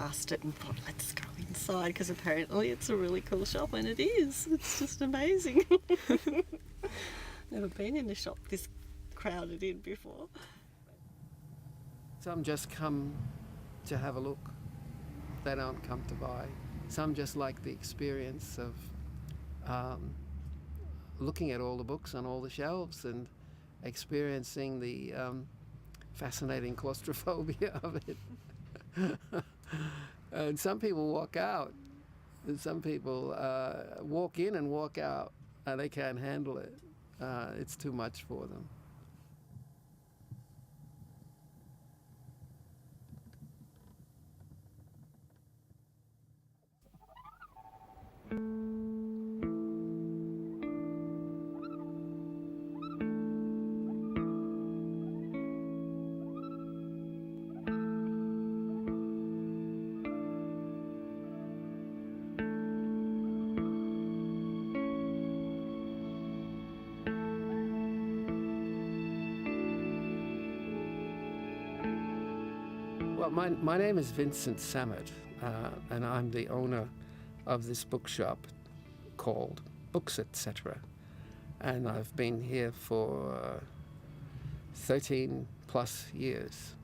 past it and thought, let's go inside, because apparently it's a really cool shop, and it is. It's just amazing. Never been in a shop this crowded in before. Some just come to have a look. They don't come to buy. Some just like the experience of looking at all the books on all the shelves and experiencing the fascinating claustrophobia of it. And some people walk out, and some people walk in and walk out, and they can't handle it. It's too much for them. Well, my name is Vincent Samet, and I'm the owner of this bookshop called Books Etc. And I've been here for 13 plus years.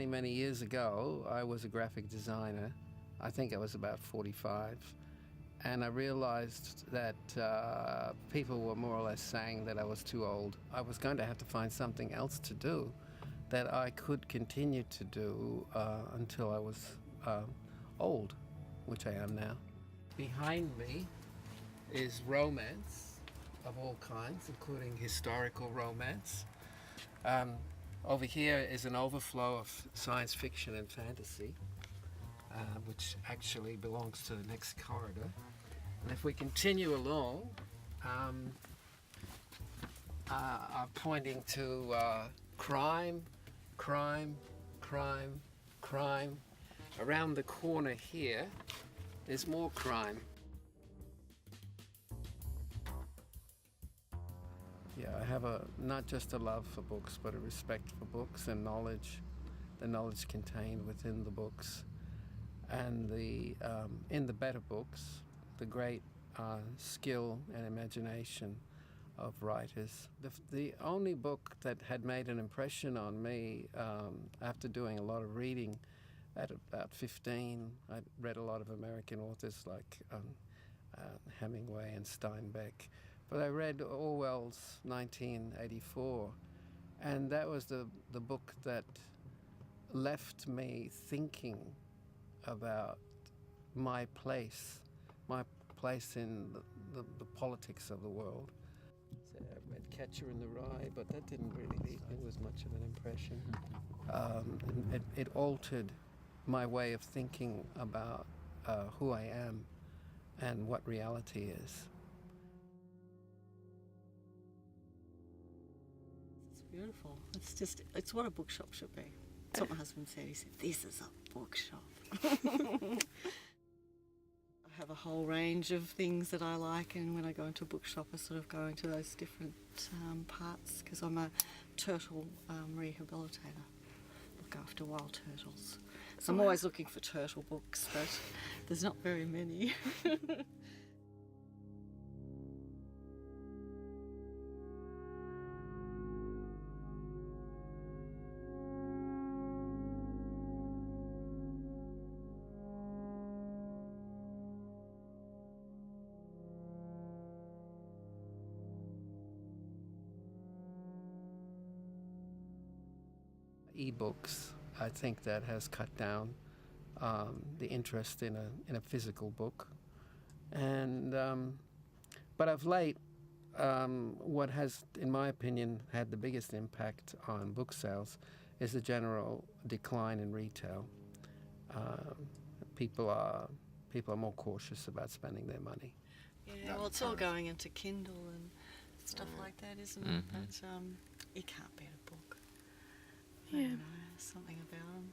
Many years ago, I was a graphic designer. I think I was about 45. And I realized that people were more or less saying that I was too old. I was going to have to find something else to do that I could continue to do until I was old, which I am now. Behind me is romance of all kinds, including historical romance. Over here is an overflow of science fiction and fantasy, which actually belongs to the next corridor. And if we continue along, are pointing to crime. Around the corner here, there's more crime. Yeah, I have not just a love for books, but a respect for books and knowledge, the knowledge contained within the books. And in the better books, the great skill and imagination of writers. The only book that had made an impression on me after doing a lot of reading at about 15, I read a lot of American authors like Hemingway and Steinbeck, but I read Orwell's 1984, and that was the book that left me thinking about my place in the politics of the world. So I read Catcher in the Rye, but that didn't really leave me with much of an impression. It altered my way of thinking about who I am and what reality is. It's beautiful. It's what a bookshop should be. That's what my husband said. He said, this is a bookshop. I have a whole range of things that I like, and when I go into a bookshop I sort of go into those different parts, because I'm a turtle rehabilitator. Look after wild turtles. So I'm always looking for turtle books, but there's not very many. E-books, I think that has cut down the interest in a physical book, and but of late, what has, in my opinion, had the biggest impact on book sales is the general decline in retail. People are more cautious about spending their money. Yeah, well, it's all going into Kindle and stuff like that, isn't it? But you can't beat a book. Yeah. I don't know, something about them.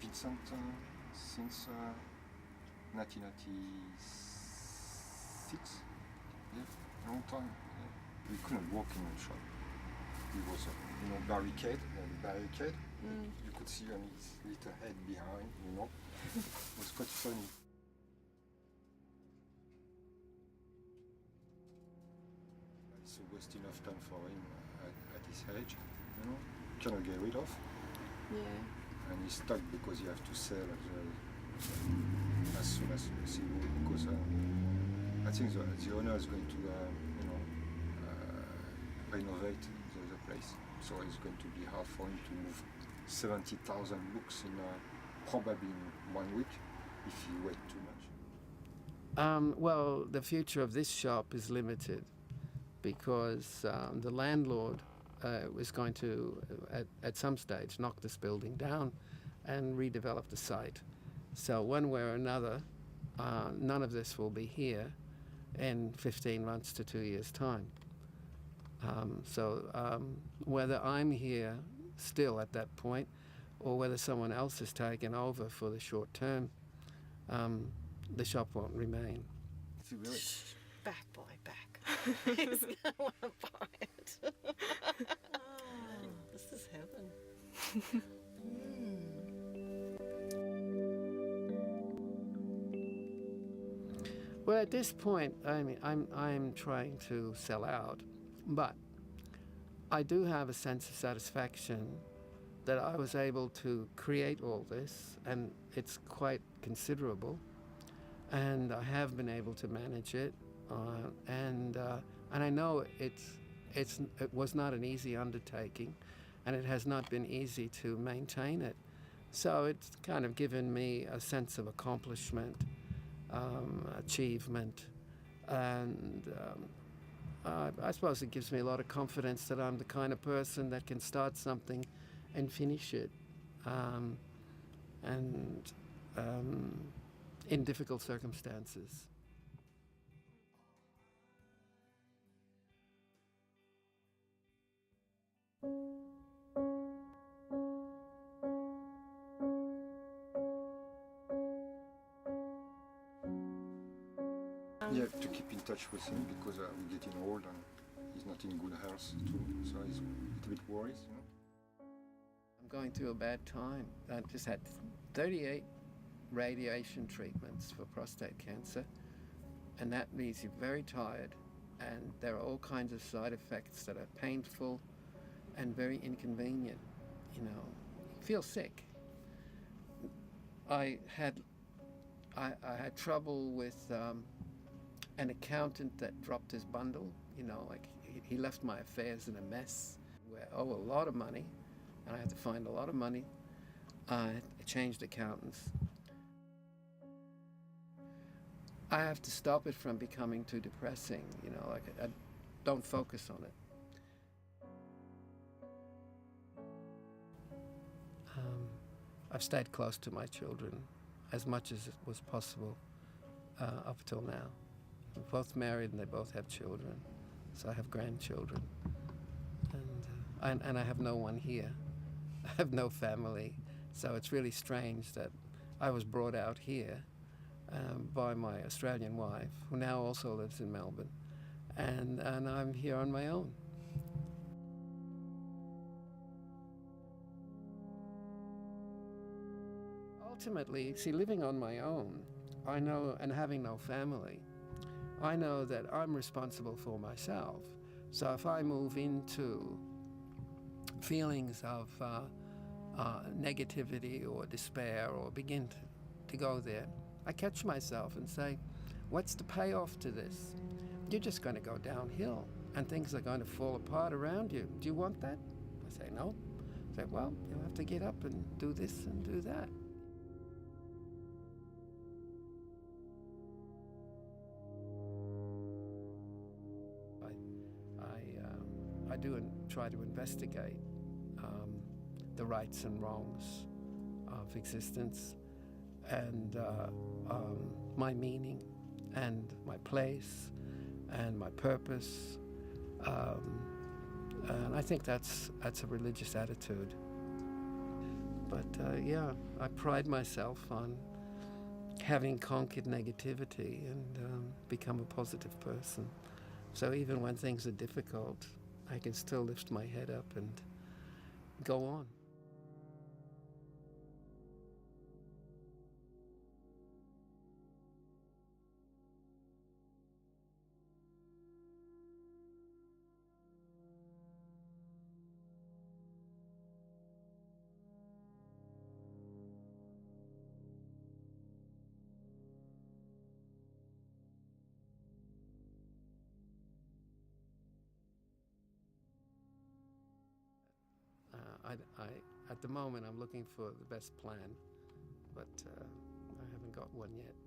Vincent since 1996. Yeah, long time. Yeah. We couldn't walk in the shop. It was a barricade. You could see only his little head behind, It was quite funny. It's almost enough time for him at his age, cannot get rid of. Yeah. And he's stuck because he has to sell as soon as possible because I think the owner is going to renovate the place, so it's going to be hard for him to move 70,000 books in probably in 1 week if he wait too much. Well, the future of this shop is limited because the landlord was going to, at some stage, knock this building down and redevelop the site. So one way or another, none of this will be here in 15 months to 2 years' time. Whether I'm here still at that point or whether someone else has taken over for the short term, the shop won't remain. Really? Back, boy, back. He's going to want to buy it. This is heaven. Well, at this point, I'm trying to sell out, but I do have a sense of satisfaction that I was able to create all this, and it's quite considerable, and I have been able to manage it, and I know it was not an easy undertaking, and it has not been easy to maintain it. So it's kind of given me a sense of accomplishment, achievement, and I suppose it gives me a lot of confidence that I'm the kind of person that can start something and finish it, in difficult circumstances. You have to keep in touch with him because we're getting old and he's not in good health too, so he's a bit worried. I'm going through a bad time. I just had 38 radiation treatments for prostate cancer, and that means you're very tired, and there are all kinds of side effects that are painful and very inconvenient. You feel sick. I had trouble with an accountant that dropped his bundle. He left my affairs in a mess. I owe a lot of money, and I had to find a lot of money. I changed accountants. I have to stop it from becoming too depressing. I don't focus on it. I've stayed close to my children as much as it was possible up till now. We're both married and they both have children, so I have grandchildren. And I have no one here. I have no family, so it's really strange that I was brought out here by my Australian wife, who now also lives in Melbourne, and I'm here on my own. Ultimately, living on my own, I know, and having no family, I know that I'm responsible for myself. So if I move into feelings of negativity or despair or begin to go there, I catch myself and say, what's the payoff to this? You're just going to go downhill and things are going to fall apart around you. Do you want that? I say, no. I say, well, you'll have to get up and do this and do that. I do try to investigate the rights and wrongs of existence and my meaning and my place and my purpose. And I think that's a religious attitude. But yeah, I pride myself on having conquered negativity and become a positive person. So even when things are difficult, I can still lift my head up and go on. At the moment, I'm looking for the best plan, but I haven't got one yet.